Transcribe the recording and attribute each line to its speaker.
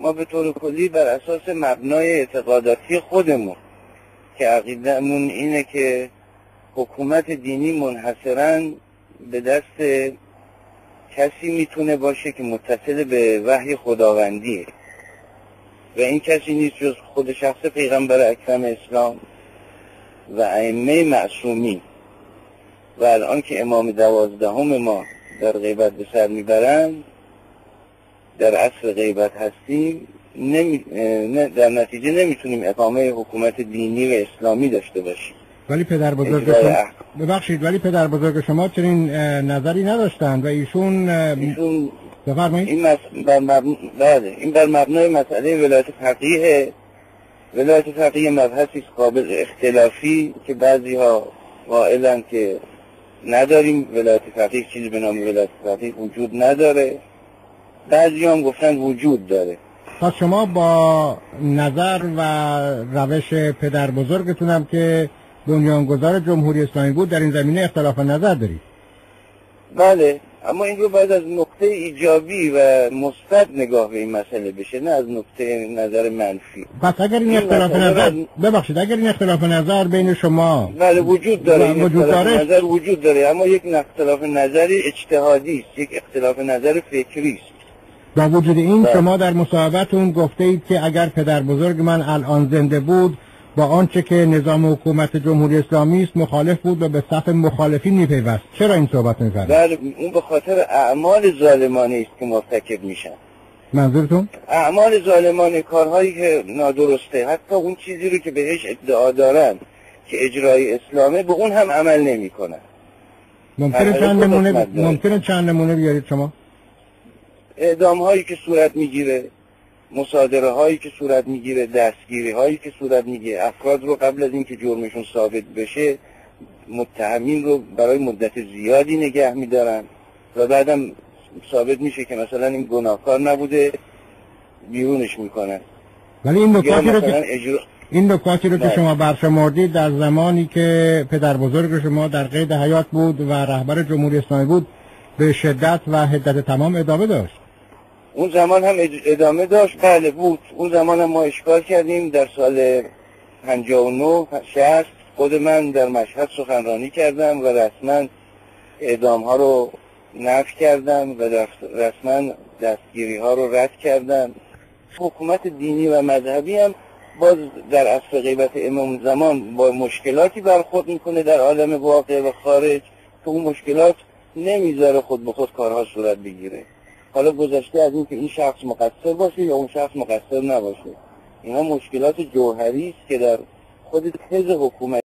Speaker 1: ما به طور کلی بر اساس مبنای اعتقاداتی خودمون که عقیده‌مون اینه که حکومت دینی منحصراً به دست کسی میتونه باشه که متصل به وحی خداوندیه و این کسی نیست جز خود شخص پیغمبر اکرم اسلام و ائمه معصومین. و الان که امام 12 ما در غیبت به سر میبرن، در عصر غیبت هستیم، در نتیجه نمیتونیم اقامه حکومت دینی و اسلامی داشته باشیم.
Speaker 2: ولی پدر بزرگ شما ببخشید، ولی پدر بزرگ شما چنین نظری نداشتن و ایشون بفرمایید.
Speaker 1: این بر مبنای مسئله ولایت فقیه. ولایت فقیه مبحثی است قابل اختلافی که بعضی ها قائلن که نداریم، ولایت فقیه چیزی به نام ولایت فقیه وجود نداره، بعضی هم گفتن وجود داره.
Speaker 2: پس شما با نظر و روش پدر بزرگتونم که بنیانگذار جمهوری اسلامی بود در این زمینه اختلاف نظر دارید؟
Speaker 1: بله، اما این رو باید از نقطه ایجابی و مثبت نگاه به این مسئله بشه، نه از نقطه نظر منفی.
Speaker 2: پس اگر این اختلاف نظر ببخشید، اگر این اختلاف نظر بین شما
Speaker 1: بله وجود داره، این اختلاف نظر وجود داره، اما یک اختلاف نظری اجتهادی است، یک اختلاف نظر فکری است.
Speaker 2: با وجود این شما در مصاحبتون گفته اید که اگر پدر بزرگ من الان زنده بود با آنچه که نظام حکومت جمهوری اسلامی است مخالف بود و به صف مخالفین میپیوست. چرا این صحبت می‌کنید؟
Speaker 1: بله، اون به خاطر اعمال ظالمانه است که مرتکب میشن.
Speaker 2: منظورتون؟
Speaker 1: اعمال ظالمانه، کارهایی که نادرسته، حتی اون چیزی رو که بهش ادعا دارن که اجرای اسلامه، به اون هم عمل نمی‌کنن.
Speaker 2: ممکنه چند نمونه بیارید شما؟
Speaker 1: اعدام هایی که صورت میگیره، مصادره هایی که صورت میگیره، دستگیری هایی که صورت میگیره، افراد رو قبل از اینکه جرمشون ثابت بشه متهمین رو برای مدت زیادی نگه میدارن و بعدم ثابت میشه که مثلا این گناهکار نبوده، بیرونش میکنن.
Speaker 2: ولی این نکاتی رو که شما برشمردید در زمانی که پدر بزرگ شما در قید حیات بود و رهبر جمهوری اسلامی بود به شدت و حدت تمام ادامه داشت.
Speaker 1: اون زمان هم ادامه داشت، بله بود. اون زمان هم ما اشکال کردیم در سال 59 60 خود من در مشهد سخنرانی کردم و رسما اعدام ها رو نفی کردم و رسما دستگیری ها رو رد کردم. حکومت دینی و مذهبی هم باز در عصر غیبت امام زمان با مشکلاتی برخورد میکنه در عالم واقع و خارج که اون مشکلات نمیذاره خود به خود کارها صورت بگیره. حالا گذشته از این که این شخص مقصر باشه یا اون شخص مقصر نباشه، اینا مشکلات جوهری است که در خود تز حکومت